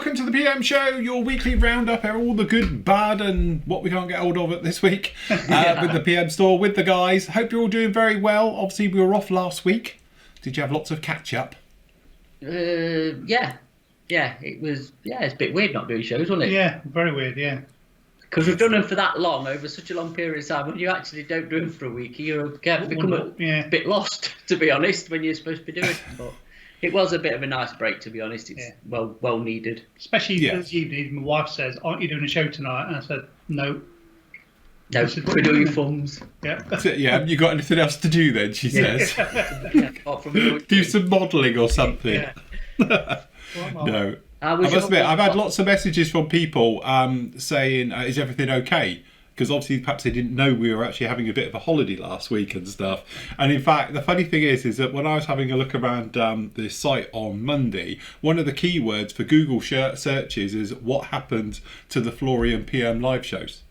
welcome to the PM Show, your weekly roundup of all the good, bad, and what we can't get hold of this week with the PM store, with the guys. Hope you're all doing very well. Obviously, we were off last week. Did you have lots of catch-up? Yeah, it was. Yeah, it's a bit weird not doing shows, wasn't it? Yeah, very weird. Yeah, because we've done them for that long, over such a long period of time. When you actually don't do them for a week, you become a bit lost, to be honest, when you're supposed to be doing it. But it was a bit of a nice break, to be honest. It's well needed. Especially this evening, my wife says, "Aren't you doing a show tonight?" And I said, "No." No, we're doing thumbs. Yeah. Yeah, you got anything else to do then, she says. Do some modelling or something. Yeah. No. I must admit, I've had lots of messages from people saying, is everything okay? Because obviously perhaps they didn't know we were actually having a bit of a holiday last week and stuff. And in fact, the funny thing is that when I was having a look around the site on Monday, one of the keywords for Google searches is what happened to the Flory and PM live shows.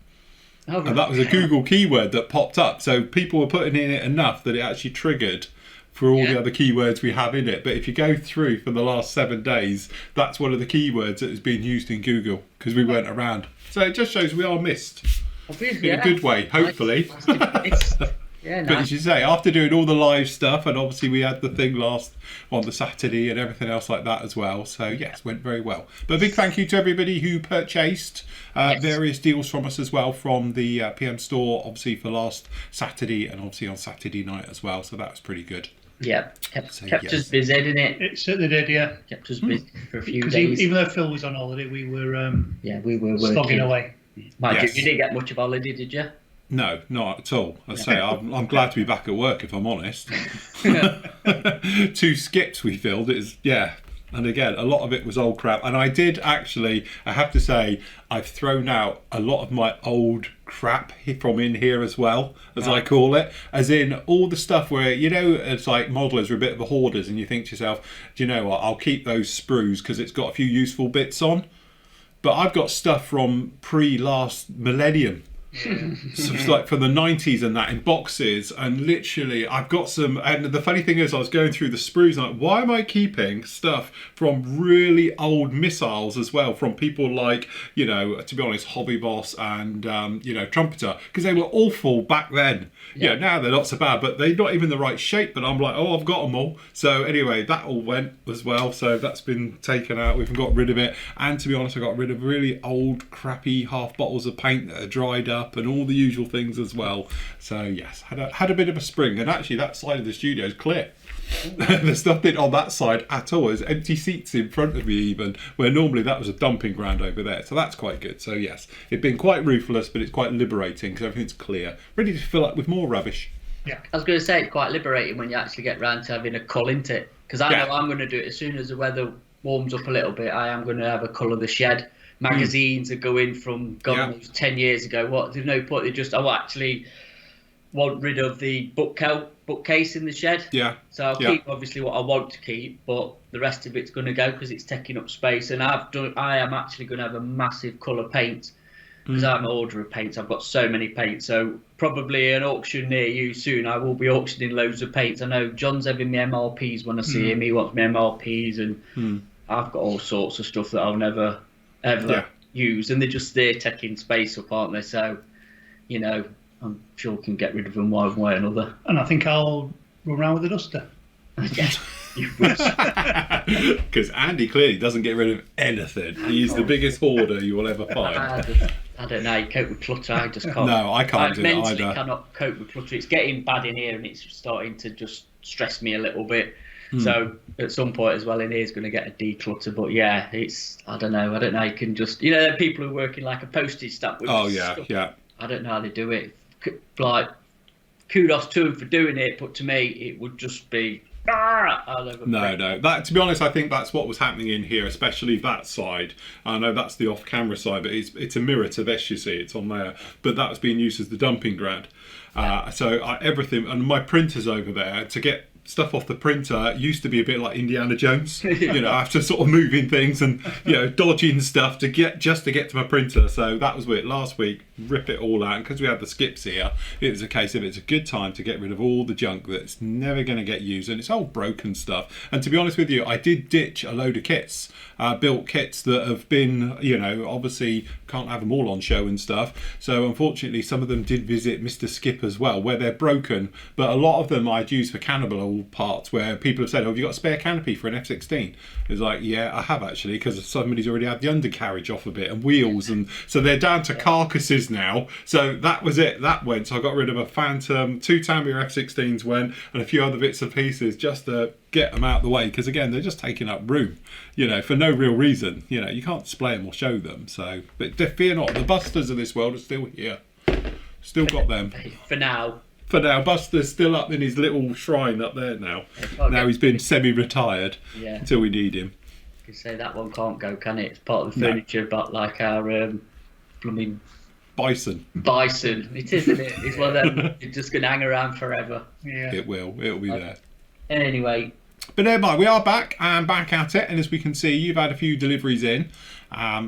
Oh, right. And that was a Google keyword that popped up. So people were putting in it enough that it actually triggered for all the other keywords we have in it. But if you go through for the last 7 days, that's one of the keywords that has been used in Google because we weren't around. So it just shows we are missed. Obviously, in a good way, hopefully. Nice. But as you say, after doing all the live stuff, and obviously we had the thing last on the Saturday and everything else like that as well. So yes, went very well. But a big thank you to everybody who purchased various deals from us as well from the PM store, obviously for last Saturday and obviously on Saturday night as well. So that was pretty good. Yeah, kept us busy, didn't it? It certainly did, yeah. Kept us busy for a few days. Even though Phil was on holiday, we were we were slogging away. Mind you, you didn't get much of holiday, did you? No, not at all. I say I'm glad to be back at work, if I'm honest. 2 skips we filled. And again, a lot of it was old crap. And I did actually, I have to say, I've thrown out a lot of my old crap from in here as well, as I call it. As in all the stuff where, it's like modelers are a bit of a hoarders and you think to yourself, do you know what, I'll keep those sprues because it's got a few useful bits on. But I've got stuff from pre-last millennium. So it's like from the 90s and that in boxes, and literally I've got some. And the funny thing is, I was going through the sprues and I'm like, why am I keeping stuff from really old missiles as well, from people like, to be honest, Hobby Boss and Trumpeter, because they were awful back then. Now they're not so bad, but they're not even the right shape. But I'm like, I've got them all. So anyway, that all went as well. So that's been taken out. We've got rid of it. And to be honest, I got rid of really old, crappy half bottles of paint that are dried up and all the usual things as well. So yes, had a bit of a spring. And actually, that side of the studio is clear. There's nothing on that side at all. There's empty seats in front of me even, where normally that was a dumping ground over there. So that's quite good. So yes, it's been quite ruthless, but it's quite liberating because everything's clear, ready to fill up with more rubbish. Yeah, I was going to say it's quite liberating when you actually get round to having a cull, isn't it? Because I know I'm going to do it as soon as the weather warms up a little bit. I am going to have a colour the shed. Magazines are going from 10 years ago. There's no point. I actually want rid of the bookcase in the shed. Yeah. So I'll keep obviously what I want to keep, but the rest of it's going to go because it's taking up space. And I am actually going to have a massive colour paint because I'm an order of paints. I've got so many paints. So probably an auction near you soon. I will be auctioning loads of paints. I know John's having me MRPs when I see him. He wants me MRPs, and I've got all sorts of stuff that I'll never ever use, and they're just there taking space up, aren't they? So, I'm sure we can get rid of them one way or another. And I think I'll run around with a duster. Yes, you wish. Because Andy clearly doesn't get rid of anything. He's the biggest hoarder you will ever find. I don't know. You cope with clutter. I just can't. No, I can't do it either. I mentally cannot cope with clutter. It's getting bad in here, and it's starting to just stress me a little bit. So at some point as well in here is going to get a declutter, but I don't know. You can just, there are people who are working like a postage stamp with stuff. I don't know how they do it. Like, kudos to them for doing it, but to me it would just be No. That, to be honest, I think that's what was happening in here, especially that side. I know that's the off-camera side, but it's a mirror to this, you see. It's on there. But that was being used as the dumping ground. So everything, and my printer's over there, to get stuff off the printer used to be a bit like Indiana Jones, after sort of moving things and dodging stuff to get to my printer. So that was it. Last week, rip it all out, and because we had the skips here, it was a case of it's a good time to get rid of all the junk that's never going to get used, and it's all broken stuff. And to be honest with you, I did ditch a load of kits, built kits that have been, obviously can't have them all on show and stuff. So unfortunately, some of them did visit Mr. Skip as well, where they're broken, but a lot of them I'd use for cannibal parts, where people have said, "Oh, have you got a spare canopy for an F-16?" It's like, yeah, I have actually, because somebody's already had the undercarriage off a bit and wheels, and so they're down to carcasses now. So that was it. That went. So I got rid of a Phantom, 2 Tamiya F-16s went, and a few other bits and pieces just to get them out of the way, because again, they're just taking up room, for no real reason. You can't display them or show them. So, but fear not, the Busters of this world are still here. Still got them. For now. Buster's still up in his little shrine up there now. Now he's been semi-retired until we need him. You can say that one can't go, can it? It's part of the furniture, but like our blooming bison. It is, isn't it? It's one of them. You're just gonna hang around forever. Yeah. It will. It'll be there. Anyway. But never mind, we are back and back at it, and as we can see, you've had a few deliveries in.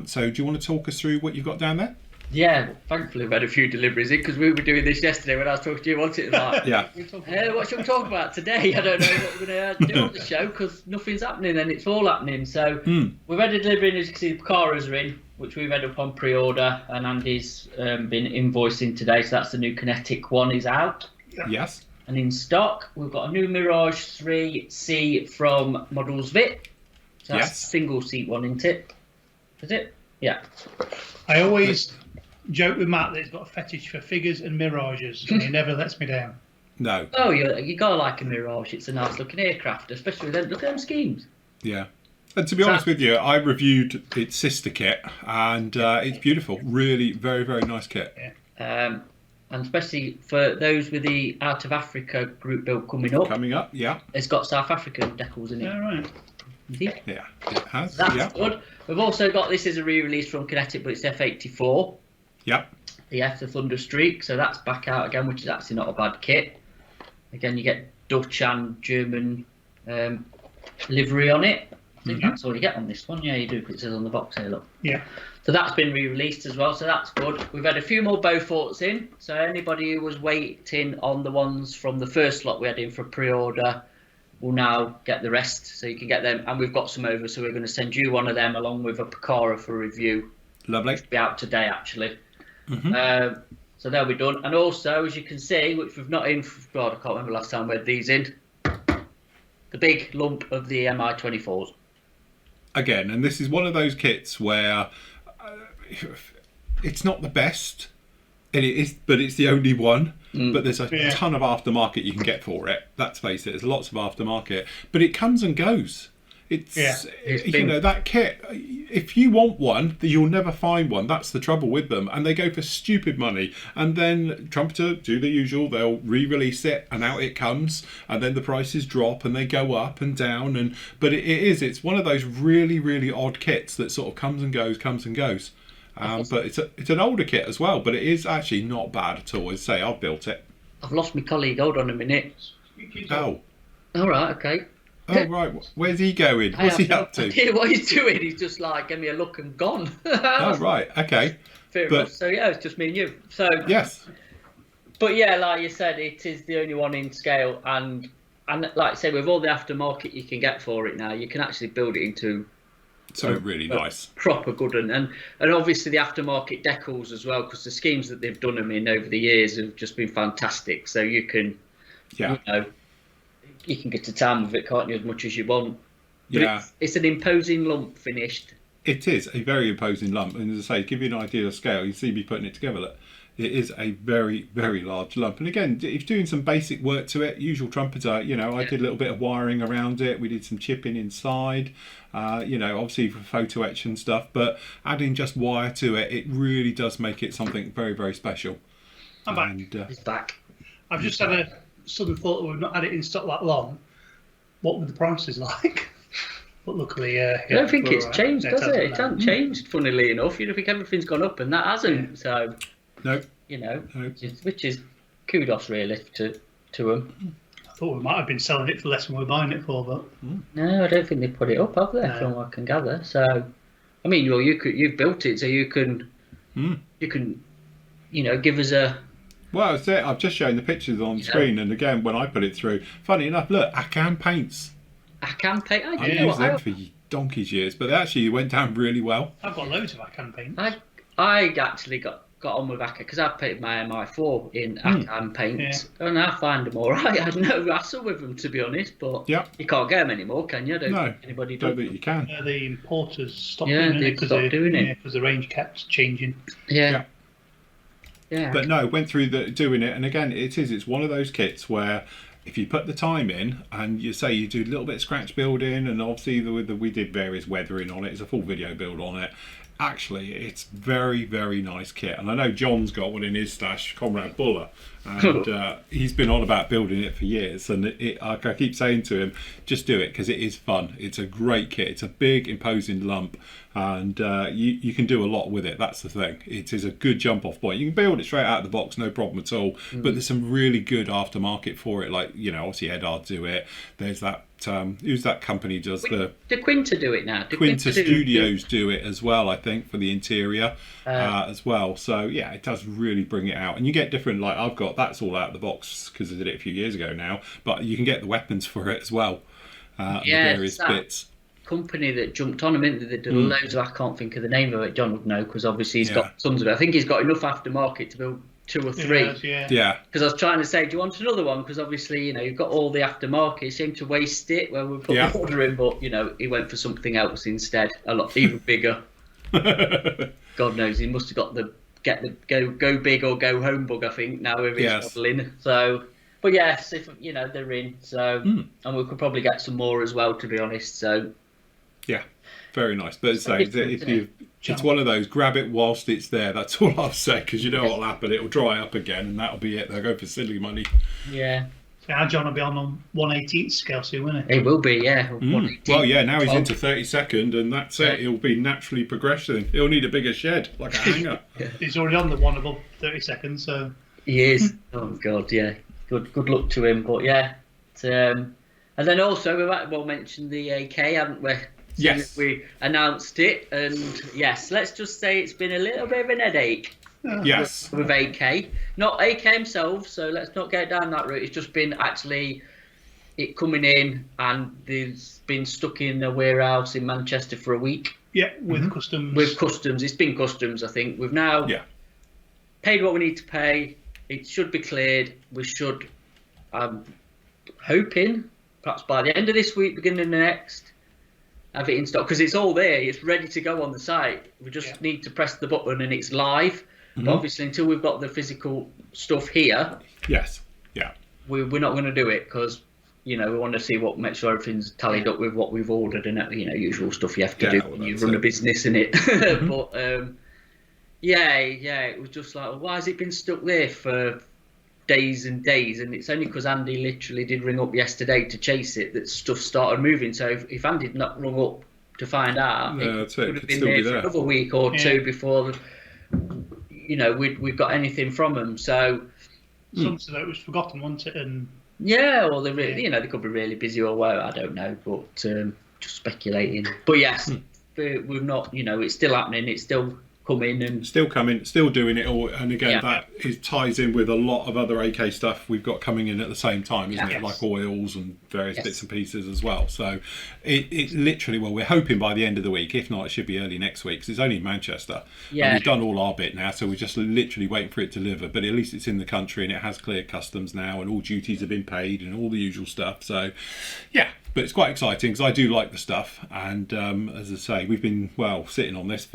So do you want to talk us through what you've got down there? Yeah, thankfully we've had a few deliveries in, because we were doing this yesterday when I was talking to you, wasn't it? Like, what should we talk about today? I don't know what we're going to do on the show, because nothing's happening and it's all happening. So we've had a delivery in, as you can see, the Picaras are in, which we've had up on pre-order, and Andy's been invoicing today, so that's the new Kinetic one is out. Yes. And in stock, we've got a new Mirage 3C from Models Vit. So that's a single seat one, isn't it? Is it? Yeah. I always joke with Matt that he's got a fetish for figures and Mirages, and he never lets me down. No. Oh, you gotta like a Mirage. It's a nice looking aircraft, especially with them. Look at them schemes. Yeah. And to be honest with you, I reviewed its sister kit, and it's beautiful. Really, very, very nice kit. Yeah. And especially for those with the Out of Africa group build coming up. Yeah. It's got South African decals in it. All right. Yeah, it has. That's good. We've also got, this is a re-release from Kinetic, but it's F84. Yep. The F, the Thunder Streak, so that's back out again, which is actually not a bad kit. Again, you get Dutch and German livery on it. I think that's all you get on this one. Yeah, you do, because it says on the box here, look. Yeah. So that's been re-released as well, so that's good. We've had a few more Beauforts in, so anybody who was waiting on the ones from the first lot we had in for pre-order will now get the rest, so you can get them. And we've got some over, so we're going to send you one of them along with a Picara for review. Lovely. Which will be out today, actually. So they'll be done. And also, as you can see, which we've not in, God, I can't remember last time we had these in, the big lump of the MI-24s. Again, and this is one of those kits where it's not the best, and it is, but it's the only one. But there's a ton of aftermarket you can get for it. Let's face it, there's lots of aftermarket, but it comes and goes. It's that kit. If you want one, you'll never find one. That's the trouble with them, and they go for stupid money. And then Trumpeter do the usual. They'll re-release it, and out it comes. And then the prices drop, and they go up and down. But it's one of those really, really odd kits that sort of comes and goes. But it's an older kit as well. But it is actually not bad at all. As I say, I've built it. I've lost my colleague. Hold on a minute. Oh. All right. Okay. Oh, right. Where's he going? What's he up to? I hear what he's doing. He's just like, give me a look and gone. Oh, right. Okay. Fair enough. So, yeah, it's just me and you. So yes. But, yeah, like you said, it is the only one in scale. And like I say, with all the aftermarket you can get for it now, you can actually build it into something really nice. Proper good. And obviously the aftermarket decals as well, because the schemes that they've done them in over the years have just been fantastic. So you can, you can get to town with it, can't you, as much as you want. But it's an imposing lump finished. It is a very imposing lump. And as I say, to give you an idea of scale, you see me putting it together. Look, it is a very, very large lump. And again, if you're doing some basic work to it, usual Trumpeter, I did a little bit of wiring around it. We did some chipping inside, obviously for photo etch and stuff. But adding just wire to it, it really does make it something very, very special. I'm back. He's back. I've just had a sudden thought that we've not had it in stock that long. What were the prices like? But luckily, I don't think it's changed, does it? It hasn't changed, funnily enough. You think everything's gone up, and that hasn't. Yeah. So, no. Which is kudos really to them. thought we might have been selling it for less than we were buying it for, but No, I don't think they put it up, have they? No. From what I can gather. So, I mean, well, you've built it, so you can, give us a. Well, that's it. I've just shown the pictures on screen, and again, when I put it through, funny enough, look, Akan paints. Akan paint. I used them for donkey's years, but they actually went down really well. I've got loads of Akan paint. I actually got on with Akan because I painted my MI4 in Akan paints, and I find them all right. I had no hassle with them, to be honest, but you can't get them anymore, can you? No, anybody don't think you can. The importers stopped doing it because the range kept changing. Yeah. But no, went through doing it, and again, it's one of those kits where if you put the time in and you say you do a little bit of scratch building, and obviously we did various weathering on it, it's a full video build on it. Actually, it's very, very nice kit, and I know John's got one in his stash, Comrade Buller, and he's been on about building it for years. And I keep saying to him, just do it because it is fun. It's a great kit. It's a big, imposing lump, and you can do a lot with it. That's the thing. It is a good jump-off point. You can build it straight out of the box, no problem at all. But there's some really good aftermarket for it. Like obviously Edard do it. There's that. Who's that company does the Quinta do it now? Quinta Studios do it as well, I think, for the interior as well. So yeah, it does really bring it out, and you get different. Like I've got that's all out of the box because I did it a few years ago now, but you can get the weapons for it as well. The various bits. Company that jumped on him, they did loads of. I can't think of the name of it. John would know because obviously he's got tons of it. I think he's got enough aftermarket to build 2 or 3. Yeah. Because I was trying to say, do you want another one? Because obviously, you've got all the aftermarket. He seemed to waste it when we put the order in, but he went for something else instead, a lot even bigger. God knows, he must have got the go big or go home bug, I think, now with his modelling. So, but yes, if they're in. So, and we could probably get some more as well, to be honest. So, yeah. Very nice, but it's one of those. Grab it whilst it's there. That's all I'll say, because you know what'll happen. It'll dry up again, and that'll be it. They'll go for silly money. Yeah. So our John will be on 1/18 scale soon, won't he? He will be, yeah. Well, yeah. Now he's into 32nd, and that's it. He'll be naturally progressing. He'll need a bigger shed, like a hangar. He's already on the one above 32nd, so he is. Oh God, yeah. Good luck to him, but yeah. And then also we might well mention the AK, haven't we? Yes. We announced it, and yes, let's just say it's been a little bit of an headache. Yes. With AK. Not AK himself, so let's not get down that route. It's just been actually it coming in, and there's been stuck in a warehouse in Manchester for a week. Yeah, with customs. With customs. It's been customs, I think. We've now paid what we need to pay. It should be cleared. We should, I'm hoping, perhaps by the end of this week, beginning of the next, have it in stock, because it's all there, it's ready to go on the site. We just need to press the button and it's live. But obviously, until we've got the physical stuff here, we're not going to do it, because we want to see make sure everything's tallied up with what we've ordered, and usual stuff you have to do when you run a business in it. But it was just like, well, why has it been stuck there for days and days? And it's only because Andy literally did ring up yesterday to chase it that stuff started moving. So if Andy had not rung up to find out, it could have been there for another week or two before we've got anything from them. So some of it was forgotten, wasn't it? And or they really, they could be really busy or whatever, I don't know, but just speculating. But yes, we've not, it's still happening, it's still coming, and still doing it all. And again, that ties in with a lot of other AK stuff we've got coming in at the same time, isn't it? Like oils and various bits and pieces as well. So it literally, we're hoping by the end of the week. If not, it should be early next week, because it's only in Manchester. And we've done all our bit now, so we're just literally waiting for it to deliver. But at least it's in the country, and it has cleared customs now, and all duties have been paid and all the usual stuff. So but it's quite exciting, because I do like the stuff, and as I say, we've been sitting on this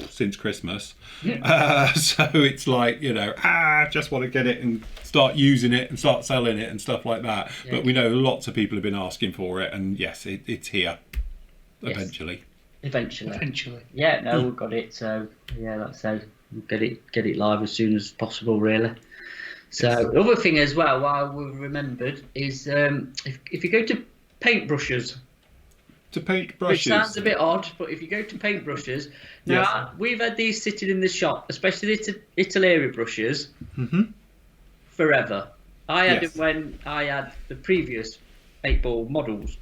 since Christmas. So it's like, just want to get it and start using it and start selling it and stuff like that. But we know lots of people have been asking for it, and yes, it's here eventually. Yeah, no, we've got it. So like I said, get it live as soon as possible, really. So the other thing as well, what we've remembered is if you go to paintbrushes. Which sounds a bit odd, but if you go to paintbrushes, now we've had these sitting in the shop, especially the Italeri brushes, forever. I had Yes. it when I had the previous 8-ball models.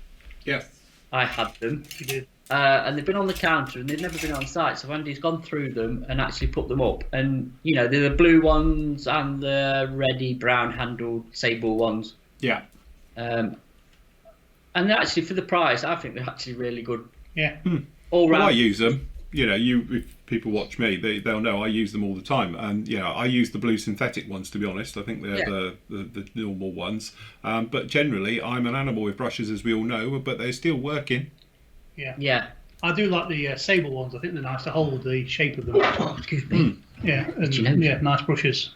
Yes. I had them. You did. And they've been on the counter and they've never been on site. So Andy's gone through them and actually put them up. And, you know, they're the blue ones and the reddy brown handled sable ones. Yeah. And they're actually, for the price, I think they're actually really good. Yeah. All Well, I round. use them. You know, if people watch me, they'll know I use them all the time. And you know, I use the blue synthetic ones. To be honest, I think they're the normal ones. But generally, I'm an animal with brushes, as we all know. But they're still working. Yeah. Yeah. I do like the sable ones. I think they're nice to hold the shape of them. Oh, excuse me. Yeah. And, you know? yeah, nice brushes.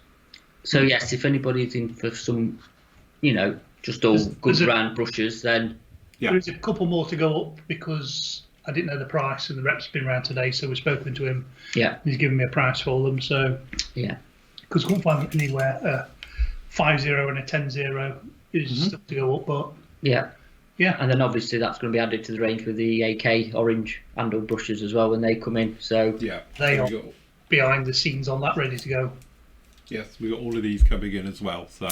So, yes, if anybody's in for some, you know, just all good round brushes, then. Yeah. There's a couple more to go up because I didn't know the price, and the rep's been around today, so we've spoken to him. Yeah. He's given me a price for them. So, Yeah. because I couldn't find anywhere 5.0 and a 10.0 is stuff to go up, but Yeah. yeah. And then obviously that's going to be added to the range with the AK orange handled brushes as well when they come in. So Yeah. They So are we got, behind the scenes on that, ready to go. yes, we got all of these coming in as well. So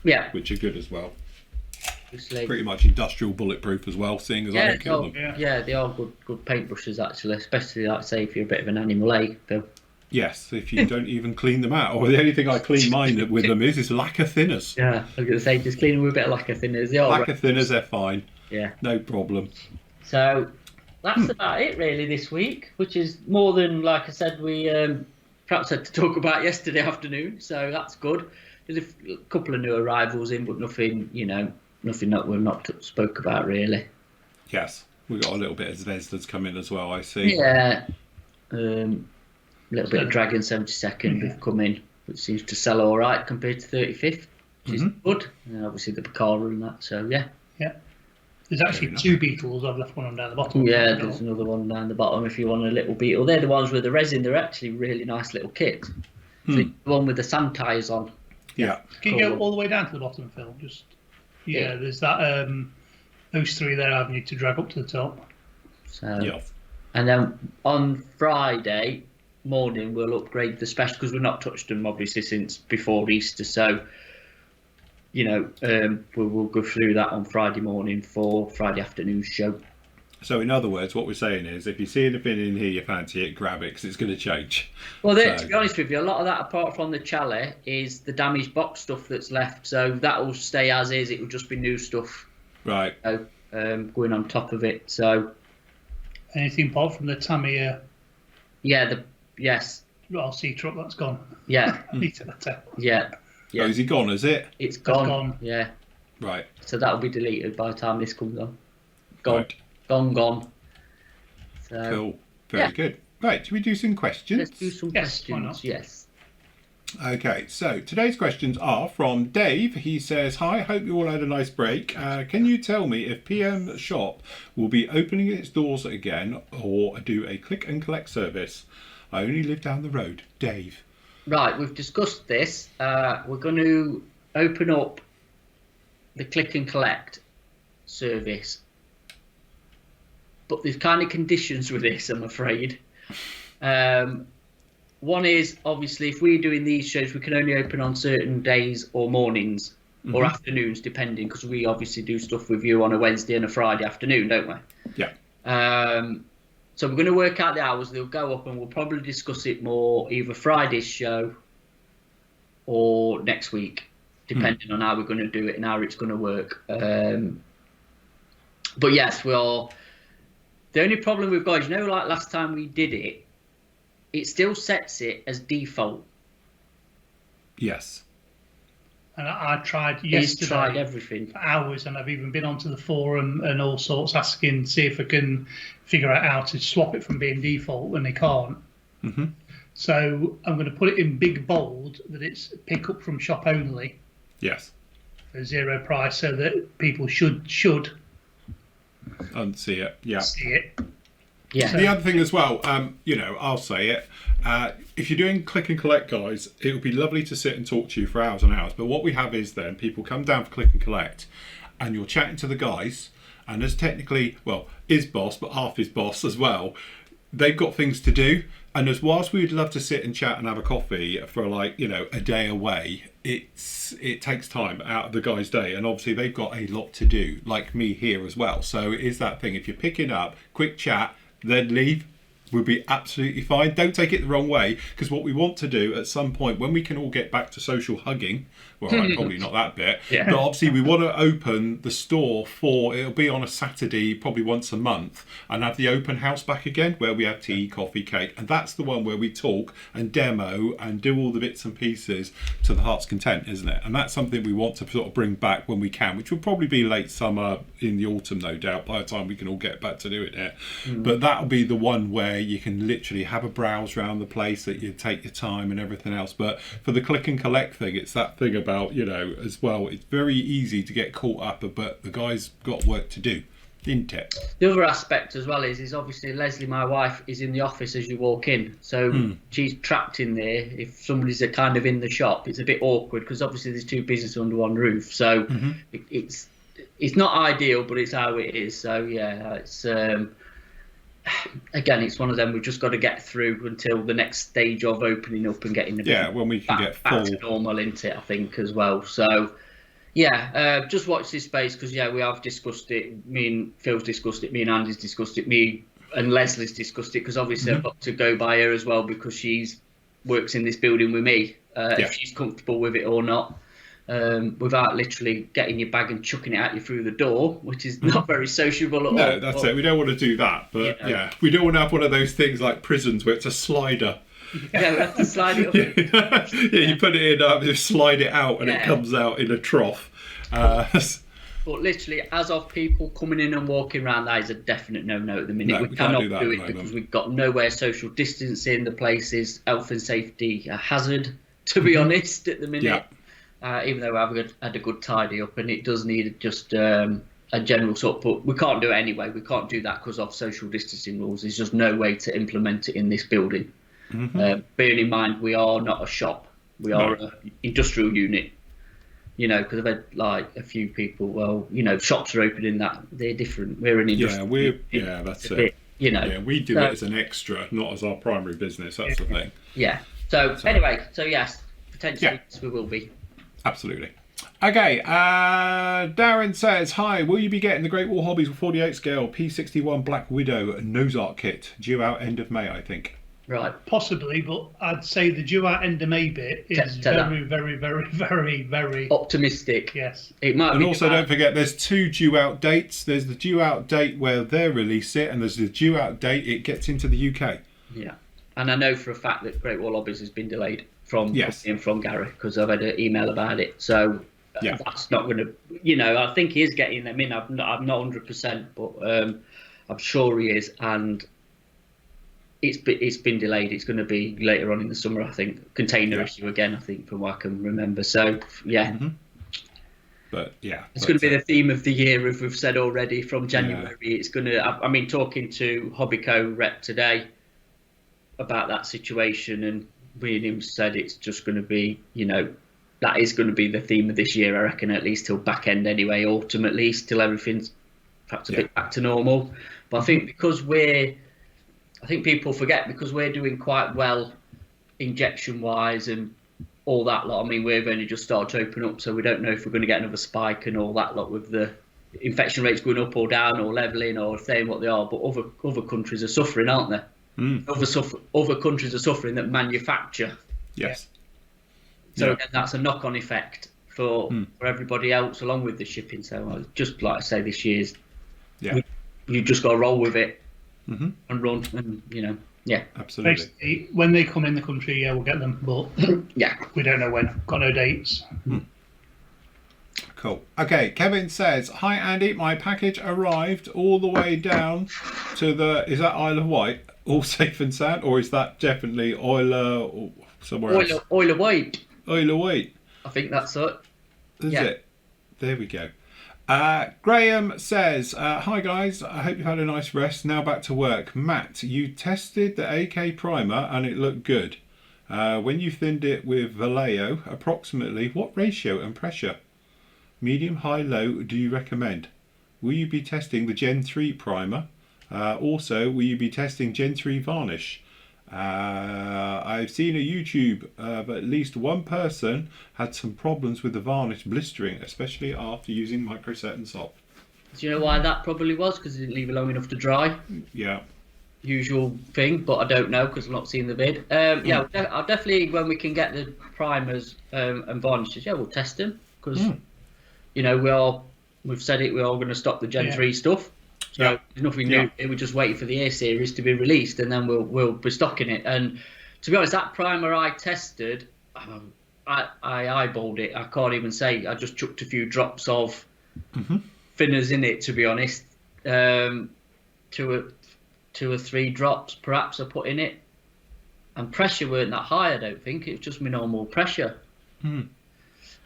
yeah, which are good as well. obviously. Pretty much industrial bulletproof as well, seeing as I don't kill them. Yeah, they are good paintbrushes actually, especially like say if you're a bit of an animal, Phil. Yes, if you don't even clean them out. Or the only thing I clean mine with them is lacquer thinners. Yeah, I was going to say just clean them with a bit of lacquer thinners. They are Lacquer thinners, they're fine. Yeah. No problem. So that's about it really this week, which is more than, like I said, we perhaps had to talk about yesterday afternoon. So that's good. There's a couple of new arrivals in, but nothing, you know, nothing that we've not spoke about really. Yes, we got a little bit of Zvezda's come in as well, I see. Yeah. A little bit of Dragon 72nd have come in, which seems to sell all right compared to 35th, which is good. And obviously the Picara and that, so yeah. Yeah. There's actually enough. 2 Beetles. I've left one on down the bottom. Yeah, there's another one down the bottom if you want a little Beetle. They're the ones with the resin. They're actually really nice little kits. So the one with the sand tyres on. Yeah. Can you go all the way down to the bottom, Phil? Just there's that those 3 there I need to drag up to the top. So, Yeah. And then on Friday morning we'll upgrade the special because we've not touched them obviously since before Easter. So, you know, we'll go through that on Friday morning for Friday afternoon show. So in other words, what we're saying is, if you see anything in here you fancy it, grab it because it's going to change. Well, So- to be honest with you, a lot of that, apart from the chalet, is the damaged box stuff that's left. So that will stay as is. It will just be new stuff Right. going on top of it. So Anything apart from the Tamiya yeah, yes, RC truck that's gone. yeah, Need to let out. yeah, Oh, is he gone, is it? it's gone. gone. Yeah, Right. so that'll be deleted by the time this comes on. Gone, Right. gone. So Cool. Very good. Right, should we do some questions? let's do some Yes, why questions. not? Yes. Okay, so today's questions are from Dave. He says, "Hi, hope you all had a nice break. Can you tell me if PM Shop will be opening its doors again or do a click and collect service? I only live down the road." Dave. Right, we've discussed this. We're going to open up the click and collect service, but there's kind of conditions with this, I'm afraid. One is obviously if we're doing these shows, we can only open on certain days or mornings or afternoons, depending, because we obviously do stuff with you on a Wednesday and a Friday afternoon, don't we? Yeah. So we're going to work out the hours. They'll go up, and we'll probably discuss it more either Friday's show or next week, depending on how we're going to do it and how it's going to work. But yes, the only problem we've got is, you know, like last time we did it, it still sets it as default. Yes. And I tried He's yesterday tried everything. for hours, and I've even been onto the forum and all sorts asking, see if I can figure out how to swap it from being default when they can't. Mm-hmm. So I'm going to put it in big bold that it's pick up from shop only Yes. for 0 price, so that people should See it. Yeah. see it. Yeah. The other thing as well, you know, I'll say it. If you're doing click and collect, guys, it would be lovely to sit and talk to you for hours and hours. But what we have is then people come down for click and collect, and you're chatting to the guys, and there's technically, well, is boss, but half is boss as well. they've got things to do. And as whilst we would love to sit and chat and have a coffee for like, you know, a day away, it takes time out of the guy's day. And obviously they've got a lot to do, like me here as well. So it is that thing. If you're picking up, quick chat, then leave, will be absolutely fine. Don't take it the wrong way, because what we want to do at some point when we can all get back to social hugging, well, probably not that bit, Yeah. but obviously we want to open the store it'll be on a Saturday, probably once a month, and have the open house back again where we have tea, coffee, cake, and that's the one where we talk and demo and do all the bits and pieces to the heart's content, isn't it? And that's something we want to sort of bring back when we can, which will probably be late summer, in the autumn, no doubt, by the time we can all get back to doing it. But that'll be the one where you can literally have a browse around the place, that you take your time and everything else. But for the click and collect thing, it's that thing about, you know, as well, it's very easy to get caught up, but the guy's got work to do, isn't it? The other aspect as well is obviously Leslie, my wife, is in the office as you walk in, so she's trapped in there. If somebody's kind of in the shop, it's a bit awkward, because obviously there's two businesses under one roof, so it's not ideal, but it's how it is. So yeah, it's again, it's one of them we've just got to get through until the next stage of opening up and getting the when we can get back full to normal into it, I think, as well. So yeah, just watch this space, because we have discussed it. Me and Phil's discussed it, me and Andy's discussed it, me and Leslie's discussed it, because obviously I've got to go by her as well, because she's works in this building with me, if she's comfortable with it or not. Without literally getting your bag and chucking it at you through the door, which is not very sociable at all. No, that's it. We don't want to do that, but yeah, we don't want to have one of those things like prisons where it's a slider. Yeah, we have to slide it up. Yeah, you put it in, you slide it out, and it comes out in a trough. But literally, as of people coming in and walking around, that is a definite no-no at the minute. No, we cannot do that do at it the moment. because we've got nowhere social distancing. The place is health and safety a hazard, to be honest, at the minute. Yeah. Even though I've had a good tidy up, and it does need just a general sort, but we can't do it anyway. We can't do that because of social distancing rules. There's just no way to implement it in this building. Bearing in mind, we are not a shop. We are an industrial unit. You know, because I've had like a few people, well, you know, shops are opening that. They're different. We're an industrial that's bit, it. You know. Yeah, we do it as an extra, not as our primary business. That's the thing. Yeah. So anyway, yes, potentially we will be. Absolutely. Okay, Darren says, hi, will you be getting the Great Wall Hobbies 48 scale P61 Black Widow nose art kit? Due out end of May, I think. Right. Possibly, but I'd say the due out end of May bit is very optimistic. Yes. It might and be. Also, don't forget, there's two due out dates. There's the due out date where they release it, and there's the due out date it gets into the UK. Yeah. And I know for a fact that Great Wall Hobbies has been delayed from Gary, because I've had an email about it. So that's not going to, you know, I think he is getting them in. I'm not 100%, but I'm sure he is. And it's been delayed. It's going to be later on in the summer, I think. Container issue again, I think, from what I can remember. So, yeah. But yeah, it's going to be the theme of the year, as we've said already, from January. It's going to, I mean, talking to Hobbyco rep today about that situation, and we and him said it's just going to be, you know, that is going to be the theme of this year, I reckon, at least till back end anyway, autumn at least, till everything's perhaps a bit back to normal. But I think I think people forget, because we're doing quite well injection wise and all that lot. I mean, we've only just started to open up, so we don't know if we're going to get another spike and all that lot, with the infection rates going up or down or leveling or staying what they are. But other countries are suffering, aren't they? Other countries are suffering that manufacture. Yes. So again, that's a knock-on effect for everybody else, along with the shipping. So just like I say, this year's you just got to roll with it and run, and you know, absolutely. Basically, when they come in the country, we'll get them, but we don't know when. Got no dates. Cool. Okay, Kevin says, hi Andy, my package arrived all the way down to is that Isle of Wight, all safe and sound, or is that definitely or somewhere else? Isle of Wight. Isle of Wight. I think that's it. Is it? There we go. Graham says, hi guys, I hope you've had a nice rest. Now back to work. Matt, you tested the AK primer and it looked good. When you thinned it with Vallejo, approximately what ratio and pressure? Medium, high, low do you recommend? Will you be testing the Gen 3 primer? Also, will you be testing Gen 3 varnish? I've seen a YouTube of at least one person had some problems with the varnish blistering, especially after using microset and salt. Do you know why that probably was? Because it didn't leave it long enough to dry. Yeah. Usual thing, but I don't know because I've not seen the vid. Yeah, I'll definitely, when we can get the primers and varnishes, we'll test them because you know we've said it, we're all going to stop the Gen 3 stuff. So there's nothing new. We're just waiting for the A series to be released, and then we'll be stocking it. And to be honest, that primer I tested, I eyeballed it. I can't even say. I just chucked a few drops of thinners in it. To be honest, 2 or 3 drops perhaps I put in it, and pressure weren't that high. I don't think it was just my normal pressure.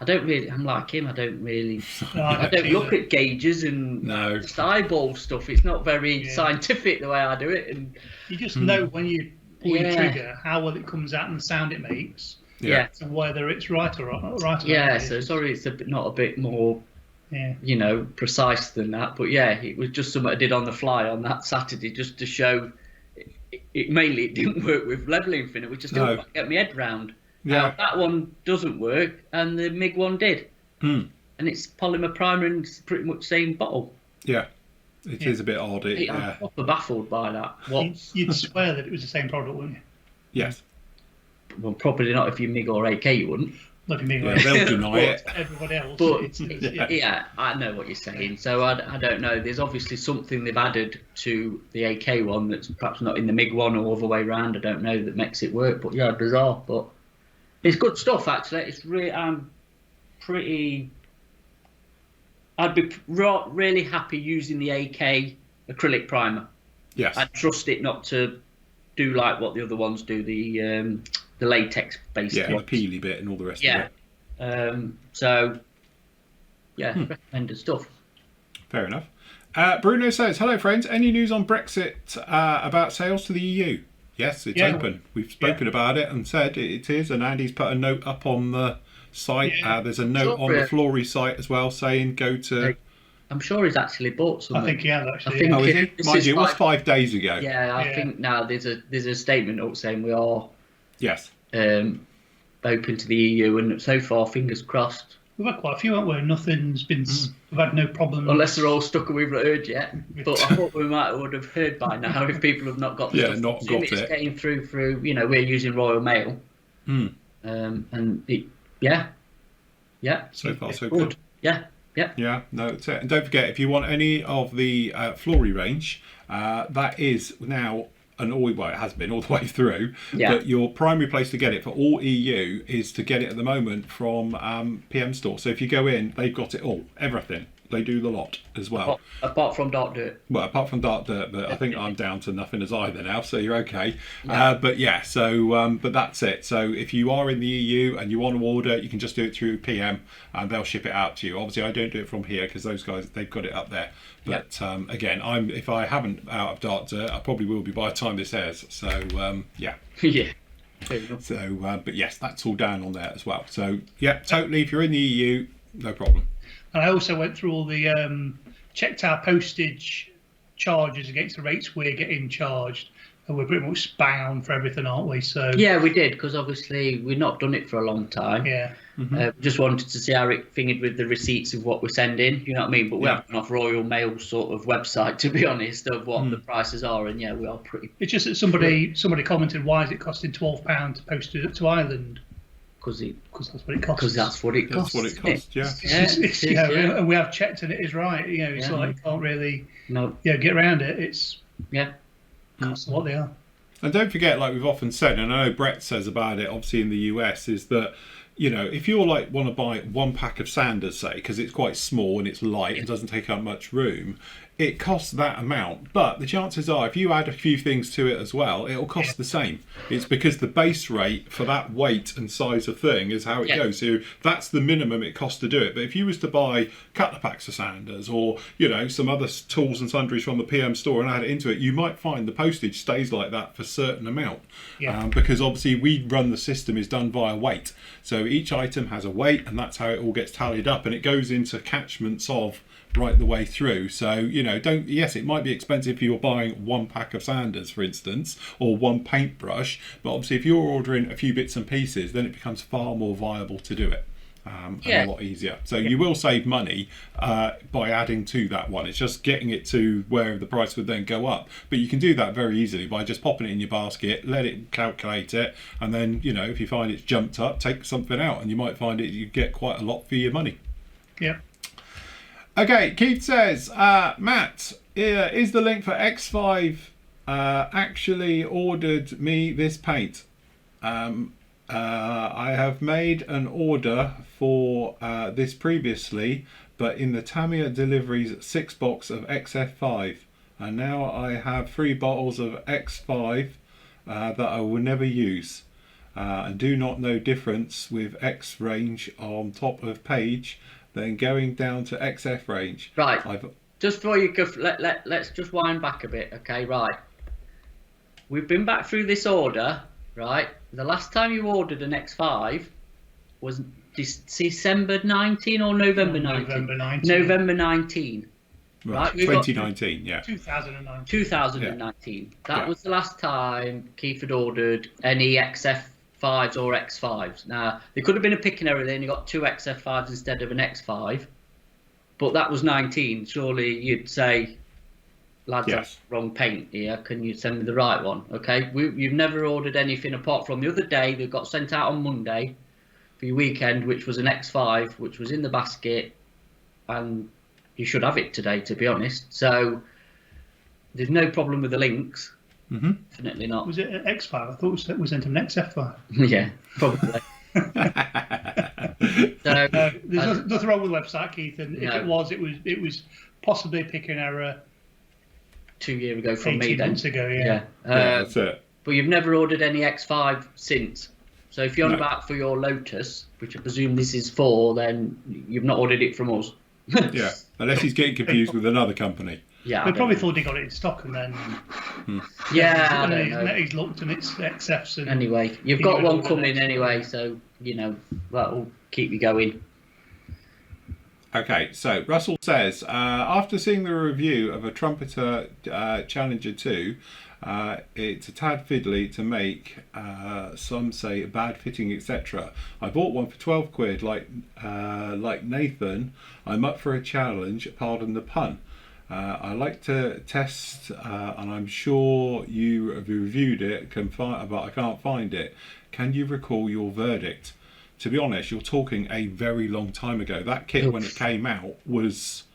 I don't really. I'm like him. I don't really. I don't look at gauges and just eyeball stuff. It's not very scientific the way I do it. And you just know when you pull your trigger how well it comes out and the sound it makes. And whether it's right or right. So sorry, it's not a bit more. You know, precise than that. But it was just something I did on the fly on that Saturday just to show. It mainly it didn't work with leveling thinner, which I still can't get my head round. That one doesn't work, and the MIG one did. And it's polymer primer and it's pretty much the same bottle. Yeah, it is a bit odd. I'm proper baffled by that. You'd swear that it was the same product, wouldn't you? Yes. Well, probably not if you MIG or AK, you wouldn't. Not if you MIG or AK. They'll deny it. Everybody else. But I know what you're saying. So I don't know. There's obviously something they've added to the AK one that's perhaps not in the MIG one or other way around. I don't know, that makes it work. But bizarre. But it's good stuff, actually. It's really, I'd be really happy using the AK acrylic primer. Yes. I trust it not to do like what the other ones do, the latex based the ones. peely bit and all the rest of it. So recommended stuff. Fair enough. Bruno says, hello friends, any news on Brexit about sales to the EU? Yes, it's open. We've spoken about it and said it is, and Andy's put a note up on the site. There's a note on the Flory site as well saying go to... I'm sure he's actually bought something. I think he has actually. Oh, is it? Mind you, it was 5 days ago. Yeah, I think now there's a statement up saying we are open to the EU, and so far, fingers crossed. We've had quite a few, haven't we? Nothing's been. We've had no problem. Unless they're all stuck and we've not heard yet. But I thought we would have heard by now if people have not got the stuff. Not got it. It's getting through. We're using Royal Mail. And So far, so good. Yeah, no, that's it. And don't forget, if you want any of the Flory range, that is now it has been all the way through. But your primary place to get it for all EU is to get it at the moment from PM Store. So if you go in, they've got it all, everything. They do the lot as well. Apart from Dark Dirt. Well, apart from Dark Dirt, but I think I'm down to nothing as either now, so you're okay. But that's it. So if you are in the EU and you want to order, you can just do it through PM and they'll ship it out to you. Obviously, I don't do it from here because those guys, they've got it up there. But again, if I haven't out of Dark Dirt, I probably will be by the time this airs. So, So, but yes, that's all down on there as well. So, totally. If you're in the EU, no problem. And I also went through all the checked our postage charges against the rates we're getting charged, and we're pretty much bang on for everything, aren't we? So we did, because obviously we've not done it for a long time. Just wanted to see how it fingered with the receipts of what we're sending. You know what I mean? But we haven't gone off Royal Mail sort of website, to be honest, of what the prices are, and we are pretty. It's just that somebody commented, why is it costing £12 to post it to Ireland? Because that's what it costs. Because that's what it costs. That's what it costs. And we have checked, and it is right. It's like you can't really get around it. It's costs what they are. And don't forget, like we've often said, and I know Brett says about it, obviously in the US, is that if you're like want to buy 1 pack of sanders, say, because it's quite small and it's light and doesn't take up much room, it costs that amount. But the chances are, if you add a few things to it as well, it'll cost the same. It's because the base rate for that weight and size of thing is how it goes. So that's the minimum it costs to do it. But if you was to buy a couple of packs of sanders or, some other tools and sundries from the PM store and add it into it, you might find the postage stays like that for a certain amount. Because obviously we run the system is done via weight. So each item has a weight, and that's how it all gets tallied up, and it goes into catchments of right the way through. So, you know, yes, it might be expensive if you're buying one pack of sanders, for instance, or one paintbrush, but obviously if you're ordering a few bits and pieces, then it becomes far more viable to do it. And a lot easier. So you will save money by adding to that one. It's just getting it to where the price would then go up. But you can do that very easily by just popping it in your basket, let it calculate it, and then, you know, if you find it's jumped up, take something out, and you might find you get quite a lot for your money. Yeah. Okay, Keith says, Matt, is the link for X5 actually ordered me this paint? I have made an order for this previously, but in the Tamiya deliveries 6 box of XF5, and now I have 3 bottles of X5 that I will never use, and do not know difference with X range on top of page, then going down to XF range. Right. Just before you go, let's just wind back a bit, okay? Right. We've been back through this order, right? The last time you ordered an X5 was December 19 or November 19? November 19. November 19. Right? 2019, yeah. 2019. 2019. That was the last time Keith had ordered any XF5s or X5s. Now, there could have been a picking error there and you got 2 XF5s instead of an X5. But that was 19. Surely you'd say, lads, that's wrong paint here. Can you send me the right one? Okay. You've never ordered anything apart from the other day that got sent out on Monday for your weekend, which was an X5, which was in the basket, and you should have it today, to be honest. So there's no problem with the links. Mm-hmm. Definitely not. Was it an X5? I thought it was into an XF5. Yeah, probably. So, there's nothing wrong with the website, Keith. And if it was possibly a picking error. 2 years ago from 18 me then. months ago, yeah, that's it. But you've never ordered any X5 since. So if you're on about for your Lotus, which I presume this is for, then you've not ordered it from us. Yeah, unless he's getting confused with another company. Yeah, they probably thought he got it in stock and then. Yeah, I don't know. He's looked and it's XFs. And anyway, you've got one coming anyway, so you know that'll keep you going. Okay, so Russell says, after seeing the review of a Trumpeter Challenger 2, it's a tad fiddly to make, some say bad fitting, etc. I bought one for 12 quid, like Nathan. I'm up for a challenge, pardon the pun. I like to test, and I'm sure you have reviewed it, but I can't find it. Can you recall your verdict? To be honest, you're talking a very long time ago. That kit, when it came out, was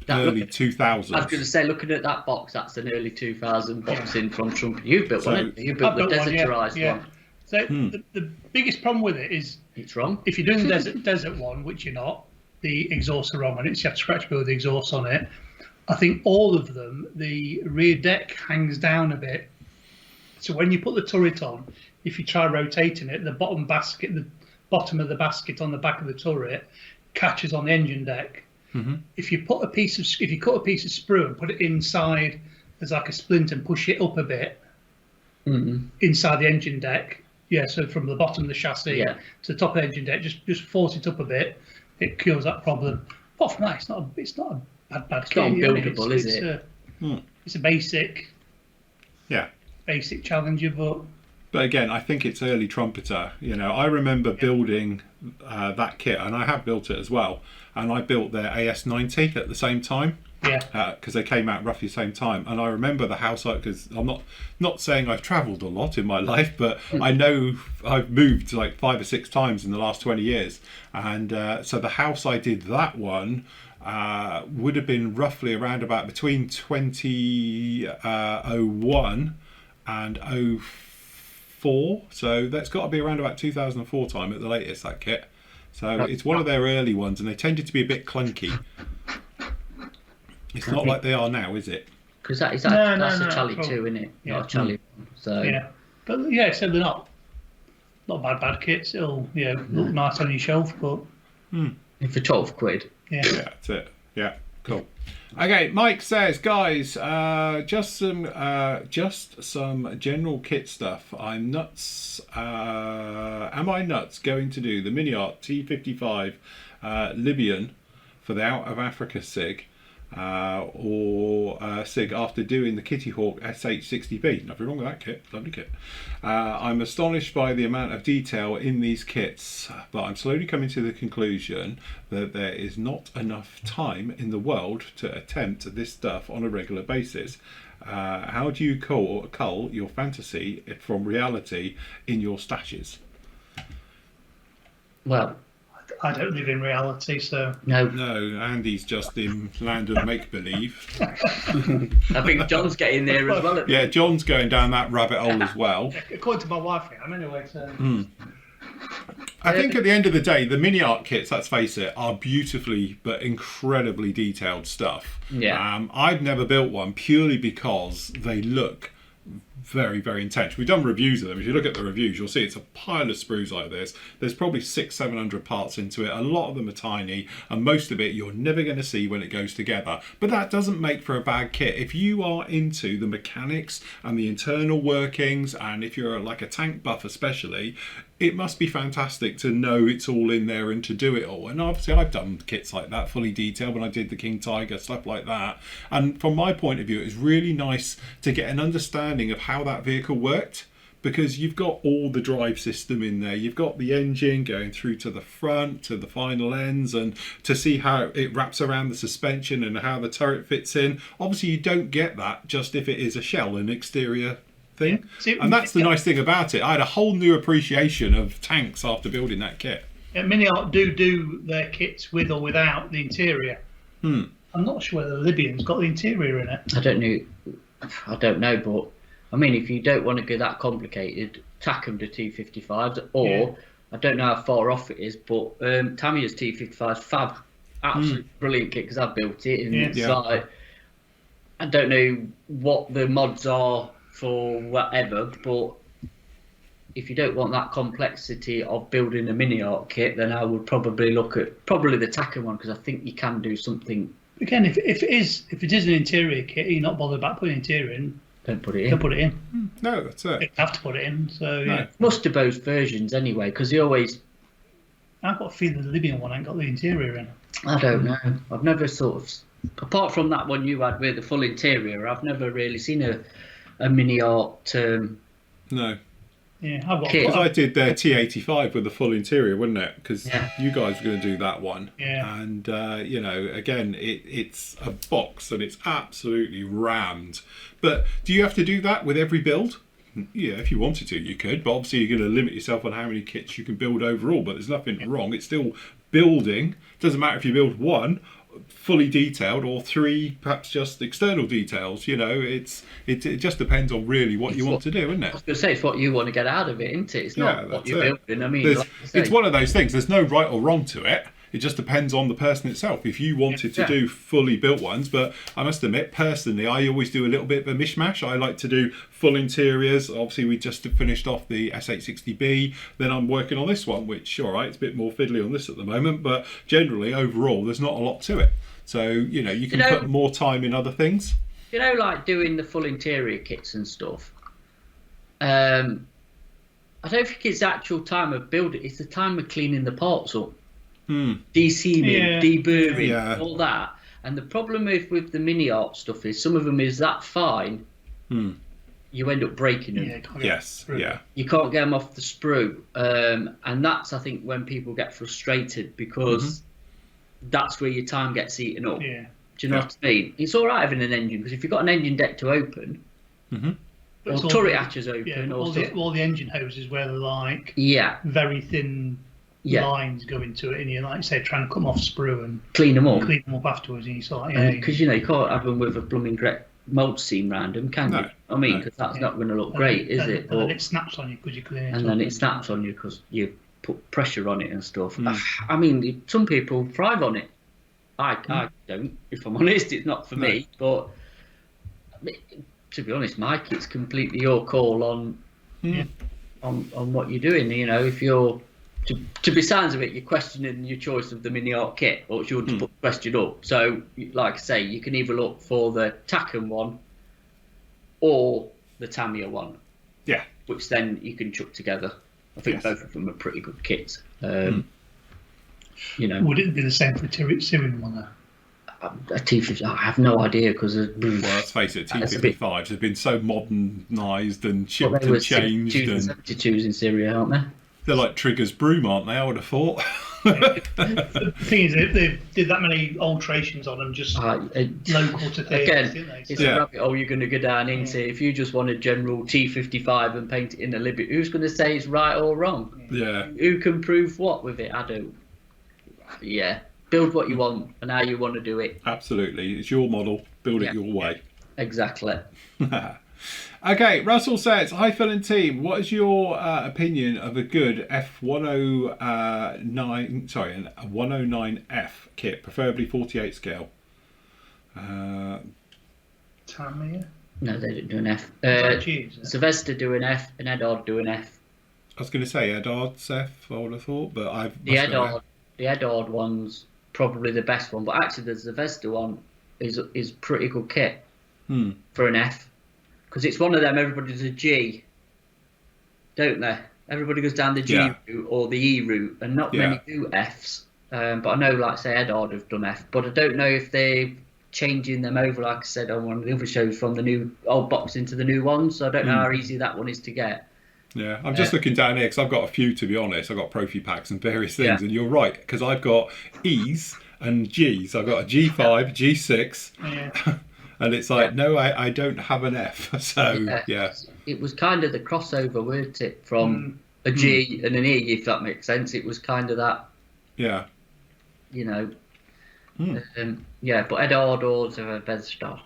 early 2000s. I was going to say, looking at that box, that's an early 2000 box in from Trump. You've built one, you built the deserterized one. So the biggest problem with it is it's wrong. If you're doing the desert one, which you're not, the exhausts are wrong on it. So you have to scratch build the exhaust on it. I think all of them, the rear deck hangs down a bit. So when you put the turret on, if you try rotating it, the bottom of the basket on the back of the turret catches on the engine deck. Mm-hmm. If you cut a piece of sprue and put it inside as like a splint and push it up a bit inside the engine deck, so from the bottom of the chassis to the top of the engine deck, just force it up a bit, it cures that problem. Apart from that, it's not a bad it's not unbuildable, is it? It's a basic Challenger, But again, I think it's early Trumpeter. You know, I remember building that kit, and I have built it as well. And I built their AS90 at the same time. Yeah. Because they came out roughly the same time. And I remember the house, because I'm not saying I've travelled a lot in my life, but I know I've moved like 5 or 6 times in the last 20 years. And so the house I did that one would have been roughly around about between 2001 and 04. So that's got to be around about 2004 time at the latest, that kit. So it's one of their early ones, and they tended to be a bit clunky. It's not like they are now, is it? Because that's a Charlie 2, isn't it? Yeah. Not a Charlie 1. So but so they're not bad kits. It'll look nice on your shelf, but for 12 quid. Yeah, that's it. Yeah, cool. Okay, Mike says, guys, just some general kit stuff. I'm nuts. Am I nuts going to do the Mini Art T55 Libyan for the Out of Africa SIG or SIG after doing the Kitty Hawk SH60B. Nothing wrong with that kit, lovely kit. I'm astonished by the amount of detail in these kits, but I'm slowly coming to the conclusion that there is not enough time in the world to attempt this stuff on a regular basis. How do you cull your fantasy from reality in your stashes? Well, I don't live in reality, so no. Andy's just in land of make-believe. I think John's getting there as well. Yeah, John's going down that rabbit hole as well. According to my wife, I'm anyway. So. I think at the end of the day, the mini art kits, let's face it, are beautifully but incredibly detailed stuff. Yeah. I've never built one purely because they look very, very intense. We've done reviews of them. If you look at the reviews, you'll see it's a pile of sprues like this. There's probably 600-700 parts into it. A lot of them are tiny, and most of it you're never going to see when it goes together. But that doesn't make for a bad kit. If you are into the mechanics and the internal workings, and if you're like a tank buff especially, it must be fantastic to know it's all in there and to do it all. And obviously I've done kits like that, fully detailed, when I did the King Tiger, stuff like that. And from my point of view, it's really nice to get an understanding of how that vehicle worked, because you've got all the drive system in there. You've got the engine going through to the front, to the final ends, and to see how it wraps around the suspension and how the turret fits in. Obviously you don't get that just if it is a shell, an exterior thing. Yeah. And that's the nice thing about it. I had a whole new appreciation of tanks after building that kit. Yeah, Mini Art do their kits with or without the interior. I'm not sure whether the Libyans got the interior in it. I don't know, but I mean, if you don't want to go that complicated, tack them to T55s, or I don't know how far off it is, but Tamiya's T55's fab, absolutely brilliant kit, because I built it, and it's like, I don't know what the mods are for whatever, but if you don't want that complexity of building a mini art kit, then I would probably look at the Tacker one, because I think you can do something. Again, if it is an interior kit, you're not bothered about putting interior in. Don't put it in. Don't put it in. No, that's it. You have to put it in. So yeah. No. Most of those versions anyway, because they always. I've got a feeling the Libyan one ain't got the interior in. I don't know. I've never sort of, apart from that one you had with the full interior, I've never really seen a mini art. No. Yeah, I've got. Because I did their T85 with the full interior, wasn't it? Because you guys were going to do that one. Yeah. And you know, again, it's a box and it's absolutely rammed. But do you have to do that with every build? Yeah, if you wanted to, you could. But obviously, you're going to limit yourself on how many kits you can build overall. But there's nothing wrong. It's still building. Doesn't matter if you build one fully detailed or three perhaps just external details. You know, it just depends on really what you want to do, isn't it? I was going to say, it's what you want to get out of it, isn't it? It's not what you're building. I mean, like it's one of those things. There's no right or wrong to it. It just depends on the person itself. If you wanted to do fully built ones, but I must admit, personally, I always do a little bit of a mishmash. I like to do full interiors. Obviously, we just finished off the S860B. Then I'm working on this one, which, all right, it's a bit more fiddly on this at the moment, but generally, overall, there's not a lot to it. So, you know, you can put more time in other things. You know, like doing the full interior kits and stuff. I don't think it's the actual time of building. It's the time of cleaning the parts up. De-seaming, deburring, all that. And the problem with the mini art stuff is some of them is that fine, you end up breaking them. You can't get them off the sprue. And that's, I think, when people get frustrated, because that's where your time gets eaten up. Do you know what I mean? It's all right having an engine, because if you've got an engine deck to open, or turret hatches open, or all the engine hoses where they're like very thin lines go into it, and you like say trying to come off sprue and clean them up afterwards, and you sort because you can't have them with a blooming mold seam round them, can you? I mean, because that's not going to look great, is it? And then it snaps on you because you clean it. And then it snaps on you because you put pressure on it and stuff. I mean, some people thrive on it. I don't, if I'm honest. It's not for me. But to be honest, Mike, it's completely your call on what you're doing. You know, if you're to be sounds of it, you're questioning your choice of the mini art kit, or it's yours to put the question up. So, like I say, you can either look for the Tacken one or the Tamiya one. Yeah. Which then you can chuck together. I think both of them are pretty good kits. you know. Would it be the same for a Syrian one though? A T50, I have no idea because. Well, let's face it, T55s have been so modernised and chipped and changed. 62s and 72s in Syria, aren't they? They're like Trigger's broom, aren't they? I would have thought. The thing is, they did that many alterations on them just local to theatres, again, didn't they? it's a rabbit hole you're going to go down into. If you just want a general T55 and paint it in a Libby, who's going to say it's right or wrong? Yeah. Who can prove what with it? I don't. Yeah. Build what you want and how you want to do it. Absolutely. It's your model. Build it your way. Exactly. Okay, Russell says, hi Phil and team, what is your opinion of a good F109, sorry, an 109F kit, preferably 48 scale? Tamiya? No, they didn't do an F. Jeez, Sylvester do an F and Edard do an F. I was going to say Edard's F, I would have thought, but The Edard one's probably the best one, but actually the Sylvester one is pretty good kit for an F. Because it's one of them, everybody does a G, don't they? Everybody goes down the G route or the E route, and not many do Fs. But I know, like say, Edard have done F, but I don't know if they're changing them over, like I said on one of the other shows, from the new old box into the new ones. So I don't know how easy that one is to get. Yeah, I'm just looking down here because I've got a few, to be honest. I've got Profi packs and various things, and you're right, because I've got E's and G's. I've got a G5, G6. Yeah. And it's like, no, I don't have an F. So, It was kind of the crossover, weren't it? From a G and an E, if that makes sense. It was kind of that, you know. But Edard or Sylvester.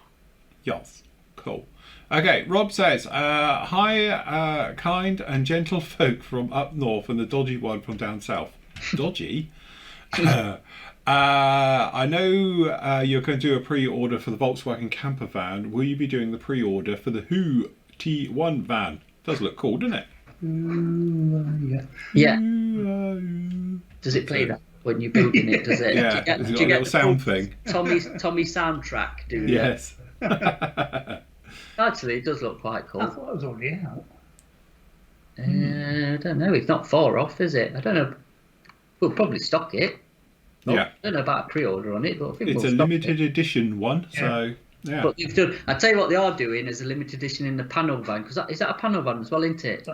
Yes, cool. Okay, Rob says, hi, kind and gentle folk from up north and the dodgy one from down south. Dodgy? I know you're going to do a pre-order for the Volkswagen camper van. Will you be doing the pre-order for the Who T1 van? Does look cool, doesn't it? Yeah. Does it play that when you're building it? Does it? Yeah. Do you got a little sound full thing. Tommy soundtrack? Do you? Yes. Actually, it does look quite cool. I thought it was already out. I don't know. It's not far off, is it? I don't know. We'll probably stock it. I don't know about a pre-order on it, but I think it's we'll a limited edition one, so yeah. But they've done, I tell you what they are doing is a limited edition in the panel van, because is that a panel van as well, isn't it?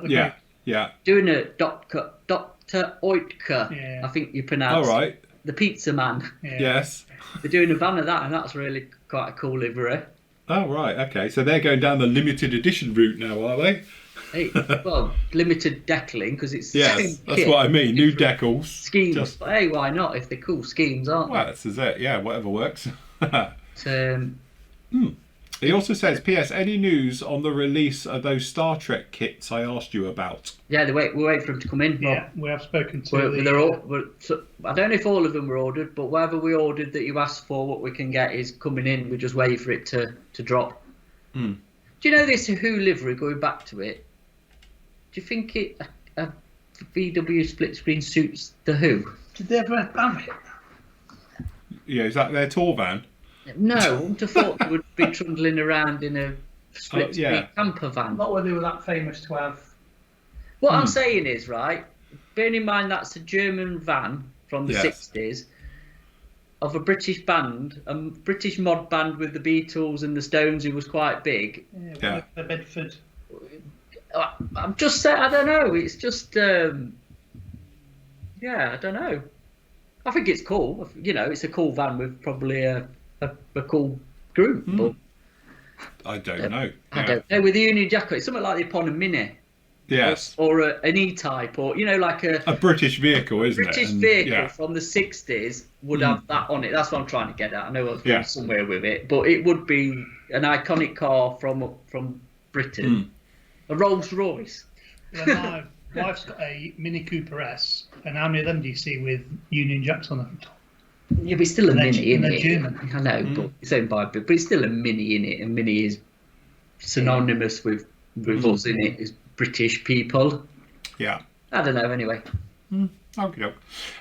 Yeah. Doing a Dr. Oetker, I think you pronounce. All right. The pizza man. Yeah. Yes. They're doing a van of that, and that's really quite a cool livery. Oh right, okay. So they're going down the limited edition route now, are they? Hey, well, limited deckling because it's the same Yes, that's kit, what I mean. New decals. schemes. But hey, why not? If they're cool schemes, aren't Well, this is it. Yeah, whatever works. they? He also says, P.S. Any news on the release of those Star Trek kits I asked you about? Yeah, we're waiting for them to come in. Yeah, we have spoken to. I don't know if all of them were ordered, but whatever we ordered that you asked for, what we can get is coming in. We're just waiting for it to drop. Do you know this Who livery? Going back to it, do you think a VW split screen suits the Who? Did they ever have it? Yeah, is that their tour van? No, I wouldn't have thought they would be trundling around in a split screen camper van. Not whether they were that famous to have. What I'm saying is, right, bearing in mind that's a German van from the 60s of a British band, a British mod band with the Beatles and the Stones, who was quite big. Yeah. The Bedford. I'm just saying, I don't know. It's just, I don't know. I think it's cool. You know, it's a cool van with probably a cool group. But I don't know. I don't know. With the Union Jack, it's something like the Epona Mini. Yes. Or an E-Type, or, you know, like a British vehicle, isn't it? British vehicle from the 60s would have that on it. That's what I'm trying to get at. I know I was going somewhere with it, but it would be an iconic car from Britain. A Rolls Royce. Yeah, my wife's got a Mini Cooper S, and how many of them do you see with Union Jacks on them? Yeah, but it's still a Mini, isn't it? German. I know, but it's owned by but it's still a Mini in it, and Mini is synonymous with us in it as British people. Yeah. I don't know, anyway. Okay.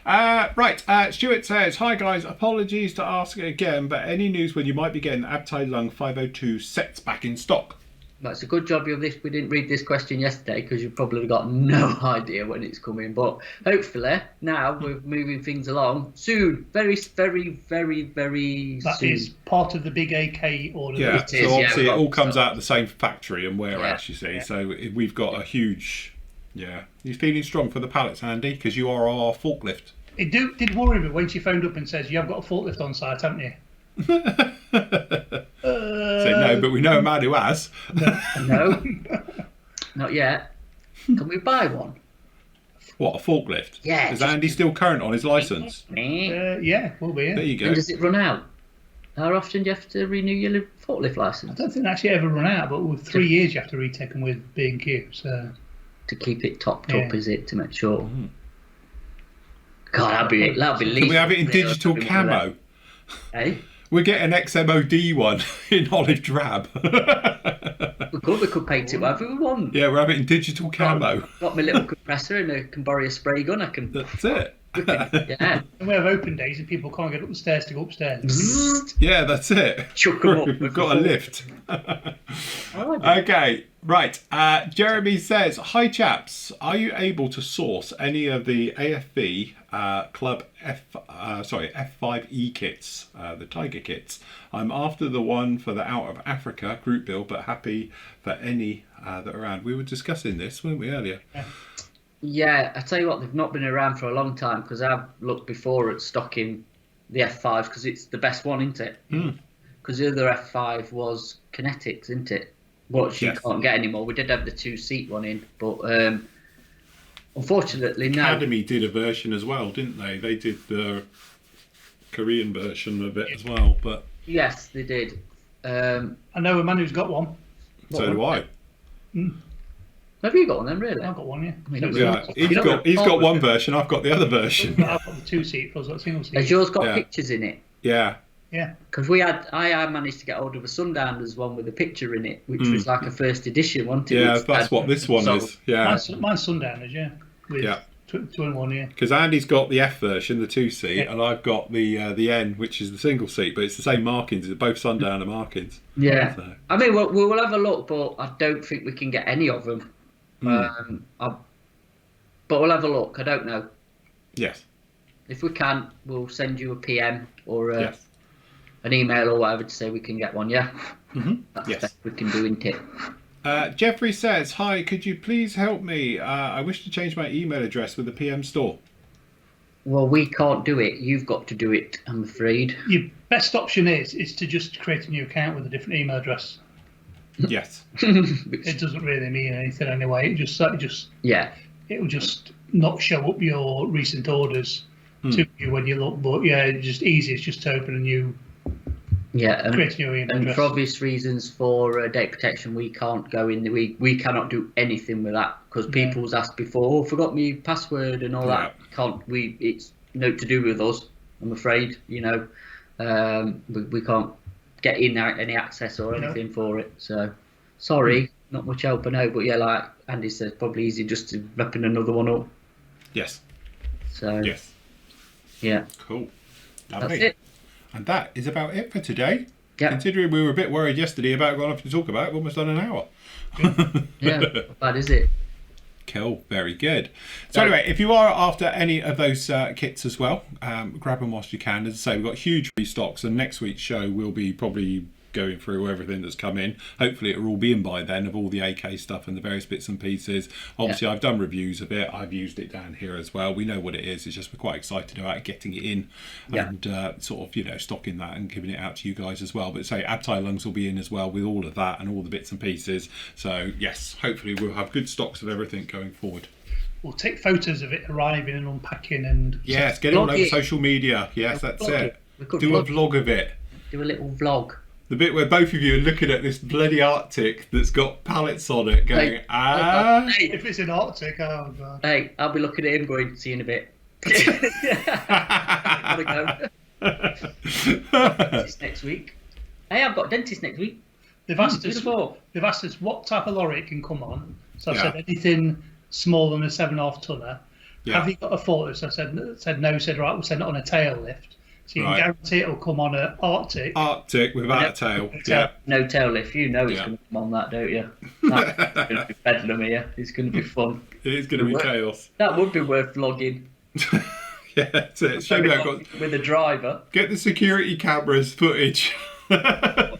Right. Stuart says, hi guys, apologies to ask again, but any news when you might be getting Abtei Lung 502 sets back in stock? But it's a good job we didn't read this question yesterday, because you've probably got no idea when it's coming. But hopefully now we're moving things along soon. Very, very, very, very That soon. is part of the big AK order. Yeah, It is, so obviously yeah, it all we've got comes some. out of the same factory and warehouse, you see. So we've got a huge, You feeling strong for the pallets, Andy? Because you are our forklift. It did worry me when she phoned up and says, you have got a forklift on site, haven't you? Say no, but we know a man who has. No, not yet. Can we buy one? What, a forklift? Yeah, Is just- Andy still current on his licence? Yeah, we'll be There here. you go. When does it run out? How often do you have to renew your forklift I license? don't think they actually ever run out, but with 3 years you have to retake them with B&Q. So To keep it topped up, Yeah. is it? To make sure. God, that'd be Can we have it in digital camo? Hey, We're getting XMOD one in olive drab. we could paint it whatever we want. Yeah, we're having it in digital camo. Got my little compressor and I can borrow a spray gun. I can. That's it. Yeah. and we have open days and people can't get up the stairs to go upstairs. Yeah, that's it. Chuck 'em up. We've got a lift. Oh, Okay, right. Jeremy says, "Hi chaps, are you able to source any of the AFV Club F5E kits, the Tiger kits? I'm after the one for the Out of Africa group build, but happy for any that are around." We were discussing this, weren't we, earlier? Yeah, I tell you what, they've not been around for a long time, because I've looked before at stocking the F5s because it's the best one, isn't it? Because the other F5 was Kinetics, isn't it? Which you Yes. can't get anymore. We did have the 2-seat one in, but unfortunately now. Academy did a version as well, didn't they? They did the Korean version of it as well, but Yes, they did. I know a man who's got one. so do I. Have you got one then, really? I've got one, yeah. mean, that was- Yeah, You don't have he's got fault one with it. version. I've got the other version. I've got the 2-seat plus that single seat. Has yours got Yeah. pictures in it? Yeah, Yeah. Because I managed to get hold of a Sundowners one with a picture in it, which was like a first edition one. yeah, Which that's had- what this one so- is. Yeah, Mine's Sundowners, yeah. With Yeah. two and one, yeah. because Andy's got the F version, the 2-seat, and I've got the N, which is the single seat, but it's the same markings. It's both Sundowner markings. Yeah. So. I mean, we'll have a look, but I don't think we can get any of them. But we'll have a look. I don't know. Yes. If we can, we'll send you a PM or Yes. an email or whatever to say we can get one, yeah? That's Yes. the best we can do, isn't it? Jeffrey says, "Hi, could you please help me? I wish to change my email address with the PM store." Well, we can't do it. You've got to do it, I'm afraid. Your best option is to just create a new account with a different email address. Yes. It doesn't really mean anything anyway. Yeah. It'll just not show up your recent orders to you when you look. But yeah, it's just easy. It's just to open a new, Yeah, create a new email and address. for obvious reasons, for data protection, we can't go in. We cannot do anything with that because people's asked before. Oh, forgot my password and all that. It's no to do with us. I'm afraid. We can't get in any access or anything for it. So sorry, not much help I know. But yeah, like Andy said, probably easy just to wrapping another one up. Yes. So Yes. yeah, Cool. that's Lovely. it. And that is about it for today. Yeah. Considering we were a bit worried yesterday about what I have to talk about, we've almost done an hour. Yeah, not bad is it? Cool, very good. So anyway, if you are after any of those kits as well, grab them whilst you can. As I say, we've got huge restocks, and next week's show we'll be probably going through everything that's come in. Hopefully it will all be in by then of all the AK stuff and the various bits and pieces. Obviously I've done reviews of it. I've used it down here as well. We know what it is. It's just we're quite excited about getting it in and sort of, stocking that and giving it out to you guys as well. But say Abtai Lungs will be in as well with all of that and all the bits and pieces. So yes, hopefully we'll have good stocks of everything going forward. We'll take photos of it arriving and unpacking and Yes, get it all Vlog over it. social media. Yes, that's Vlog it. We could Do a vlog vlog of it. Do a little vlog. The bit where both of you are looking at this bloody Arctic that's got pallets on it going, Hey, if it's in Arctic, oh god. hey, I'll be looking at him going, see you in a bit. Gotta go. Dentist next week. Hey, I've got dentist next week. They've asked Who's us. for? They've asked us what type of lorry it can come on. So I Yeah. said anything smaller than a 7.5 tonner. Yeah. Have you got a forklift? So I said no. Said right, we'll send it on a tail lift. So you can guarantee it'll come on an Arctic. Arctic without a tail. Yeah. No tail lift. You know it's Yeah. going to come on that, don't you? That's going to be bedlam here. It's going to be fun. It is going to be chaos. That would be worth vlogging. Yeah, that's it. Show me With a driver. Get the security cameras footage. Well,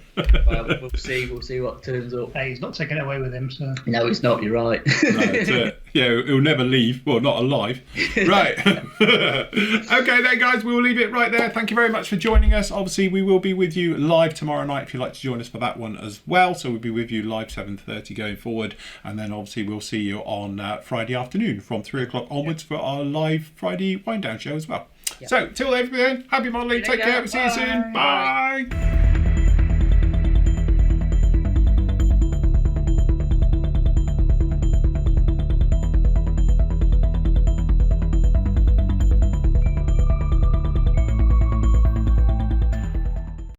we'll see. We'll see what turns up. Hey, he's not taking it away with him, so. No, it's not. You're right. No, that's it. Yeah, he'll never leave. Well, not alive. Right. Okay, then, guys, we will leave it right there. Thank you very much for joining us. Obviously, we will be with you live tomorrow night if you'd like to join us for that one as well. So we'll be with you live 7:30 going forward. And then, obviously, we'll see you on Friday afternoon from 3 o'clock onwards for our live Friday wind down show as well. So, till then, happy modelling. Take care. We'll see you soon. Bye.